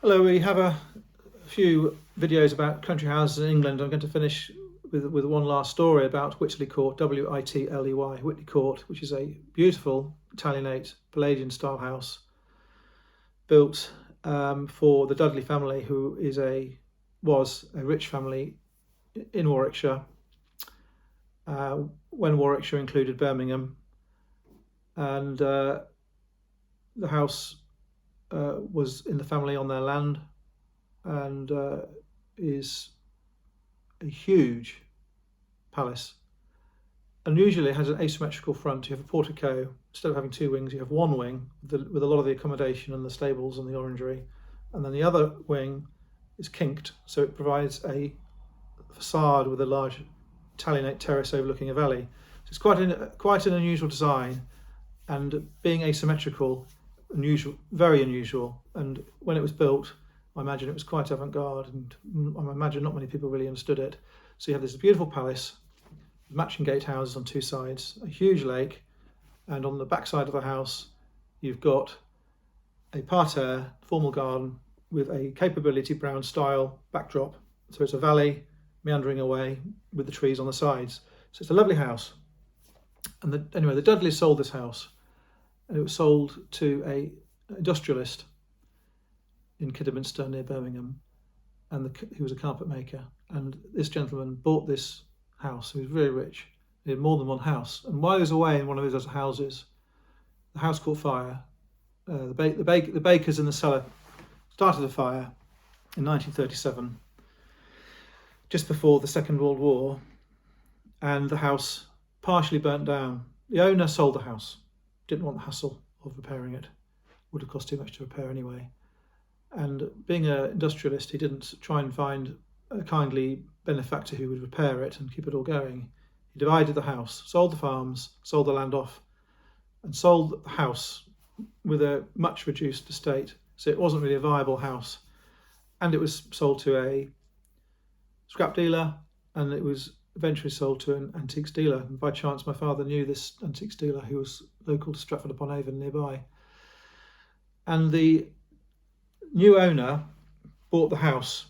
Hello, we have a few videos about country houses in England. I'm going to finish with one last story about Whitley Court, W-I-T-L-E-Y, Whitley Court, which is a beautiful Italianate Palladian style house built for the Dudley family, who was a rich family in Warwickshire, when Warwickshire included Birmingham, and the house was in the family on their land, and is a huge palace. Unusually, it has an asymmetrical front. You have a portico. Instead of having two wings, you have one wing with a lot of the accommodation and the stables and the orangery, and then the other wing is kinked, so it provides a facade with a large Italianate terrace overlooking a valley. So it's quite an unusual design, and being asymmetrical, very unusual. And when it was built, I imagine it was quite avant-garde, and I imagine not many people really understood it. So you have this beautiful palace, matching gatehouses on two sides, a huge lake, and on the back side of the house you've got a parterre, formal garden, with a capability brown style backdrop. So it's a valley meandering away with the trees on the sides. So it's a lovely house. And anyway, the Dudleys sold this house, and it was sold to an industrialist in Kidderminster near Birmingham, and he was a carpet maker. And this gentleman bought this house. He was very rich. He had more than one house. And while he was away in one of his other houses, the house caught fire. The bakers in the cellar started a fire in 1937, just before the Second World War, and the house partially burnt down. The owner sold the house. Didn't want the hassle of repairing it. Would have cost too much to repair anyway. And being an industrialist, he didn't try and find a kindly benefactor who would repair it and keep it all going. He divided the house, sold the farms, sold the land off, and sold the house with a much reduced estate. So it wasn't really a viable house. And it was sold to a scrap dealer, and it was eventually sold to an antiques dealer. And by chance, my father knew this antiques dealer, who was local to Stratford-upon-Avon nearby. And the new owner bought the house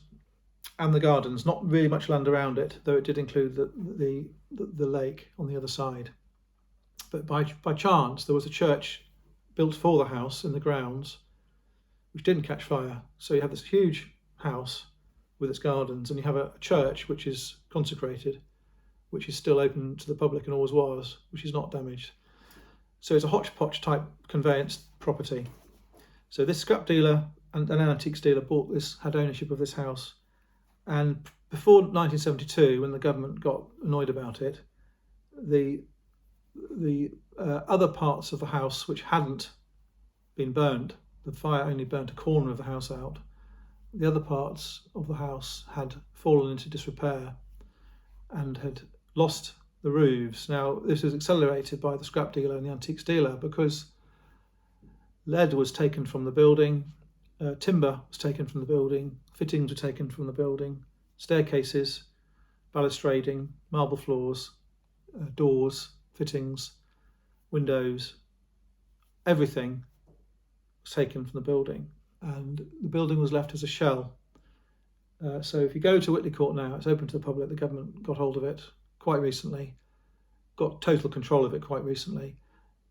and the gardens, not really much land around it, though it did include the lake on the other side. But by chance, there was a church built for the house in the grounds, which didn't catch fire. So you have this huge house with its gardens, and you have a church which is consecrated, which is still open to the public and always was, which is not damaged. So it's a hodgepodge type conveyance property. So this scrap dealer and an antiques dealer had ownership of this house. And before 1972, when the government got annoyed about it, the other parts of the house which hadn't been burnt, the fire only burnt a corner of the house out, the other parts of the house had fallen into disrepair and had lost the roofs. Now, this was accelerated by the scrap dealer and the antiques dealer, because lead was taken from the building, timber was taken from the building, fittings were taken from the building, staircases, balustrading, marble floors, doors, fittings, windows, everything was taken from the building, and the building was left as a shell. So if you go to Whitley Court now, it's open to the public. The government got hold of it quite recently, got total control of it quite recently.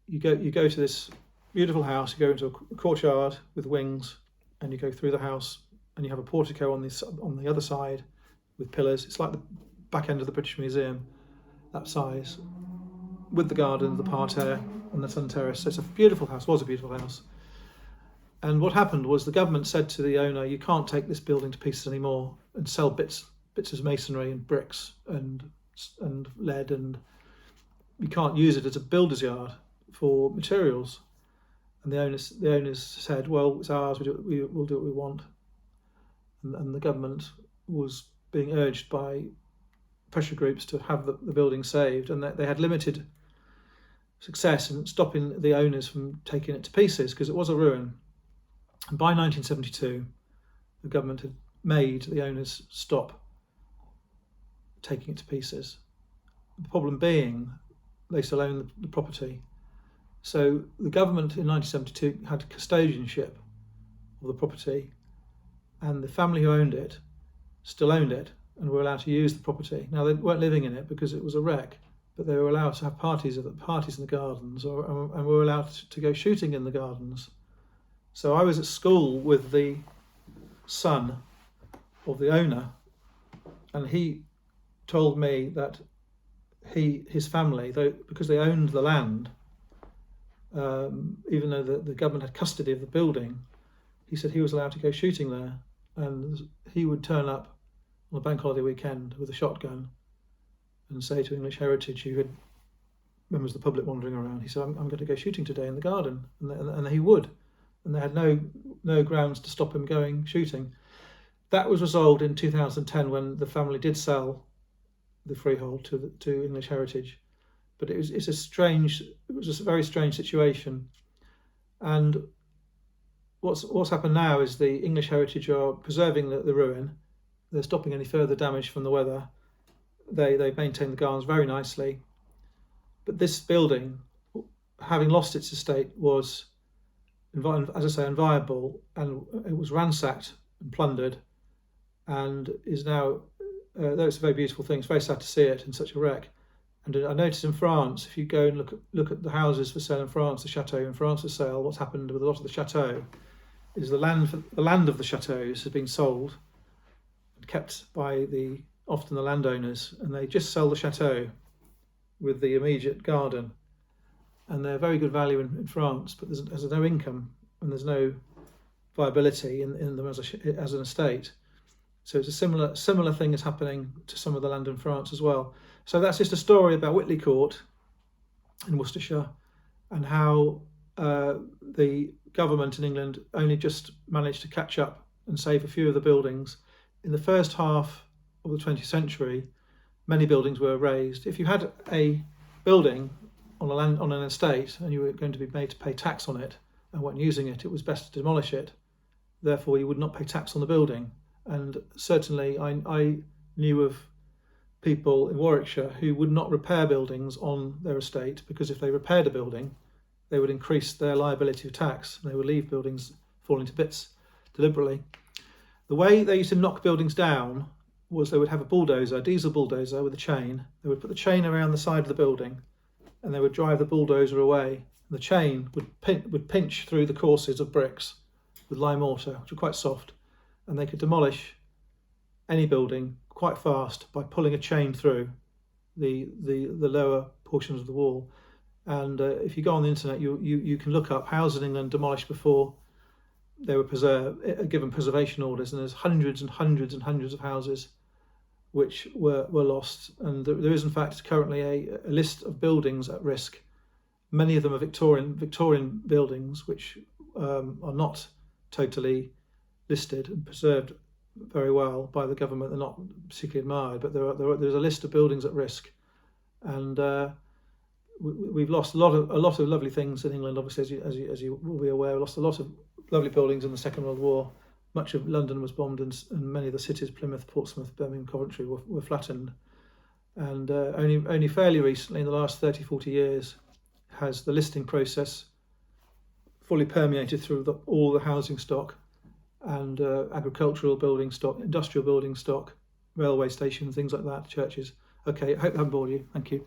You go to this beautiful house, you go into a courtyard with wings, and you go through the house, and you have a portico on the other side with pillars. It's like the back end of the British Museum, that size, with the garden, the parterre, and the sun terrace. So it's a beautiful house, was a beautiful house. And what happened was the government said to the owner, you can't take this building to pieces anymore and sell bits of masonry and bricks and lead, and you can't use it as a builder's yard for materials. And the owners said, well, it's ours, we'll do what we want. And the government was being urged by pressure groups to have the building saved, and they had limited success in stopping the owners from taking it to pieces, because it was a ruin. And by 1972, the government had made the owners stop taking it to pieces. The problem being they still own the property. So the government in 1972 had custodianship of the property, and the family who owned it still owned it and were allowed to use the property. Now, they weren't living in it because it was a wreck, but they were allowed to have parties in the gardens, and were allowed to go shooting in the gardens. So I was at school with the son of the owner, and he told me that his family, because they owned the land, even though the government had custody of the building, he said he was allowed to go shooting there, and he would turn up on a bank holiday weekend with a shotgun and say to English Heritage, who had members of the public wandering around, he said, I'm going to go shooting today in the garden, and he would, and they had no grounds to stop him going shooting. That was resolved in 2010 when the family did sell the freehold to English Heritage, but it was a very strange situation. And what's happened now is the English Heritage are preserving the ruin. They're stopping any further damage from the weather. They maintain the gardens very nicely, but this building, having lost its estate, was, as I say, unviable, and it was ransacked and plundered, and is now, though it's a very beautiful thing, it's very sad to see it in such a wreck. And I noticed in France, if you go and look at the houses for sale in France, the chateau in France for sale, what's happened with a lot of the chateau is the land of the chateaus has been sold and kept by often the landowners, and they just sell the chateau with the immediate garden, and they're very good value in France, but there's no income and there's no viability in them as an estate. So it's a similar thing is happening to some of the land in France as well. So that's just a story about Whitley Court in Worcestershire, and how the government in England only just managed to catch up and save a few of the buildings. In the first half of the 20th century, many buildings were razed. If you had a building on an estate and you were going to be made to pay tax on it and weren't using it, it was best to demolish it. Therefore, you would not pay tax on the building. And certainly I knew of people in Warwickshire who would not repair buildings on their estate, because if they repaired a building, they would increase their liability of tax. They would leave buildings falling to bits deliberately. The way they used to knock buildings down was they would have a diesel bulldozer with a chain. They would put the chain around the side of the building, and they would drive the bulldozer away. And the chain would pinch through the courses of bricks with lime mortar, which were quite soft, and they could demolish any building quite fast by pulling a chain through the lower portions of the wall. And if you go on the internet, you can look up houses in England demolished before they were given preservation orders, and there's hundreds and hundreds and hundreds of houses which were lost. And there is in fact currently a list of buildings at risk. Many of them are Victorian buildings which are not totally listed and preserved very well by the government. They're not particularly admired, but there's a list of buildings at risk, and we've lost a lot of lovely things in England. Obviously, as you will be aware, we lost a lot of lovely buildings in the Second World War. Much of London was bombed, and many of the cities, Plymouth, Portsmouth, Birmingham, Coventry, were flattened. And only fairly recently, in the last 30-40 years, has the listing process fully permeated through all the housing stock and agricultural building stock, industrial building stock, railway stations, things like that, churches. Okay, I hope I haven't bored you. Thank you.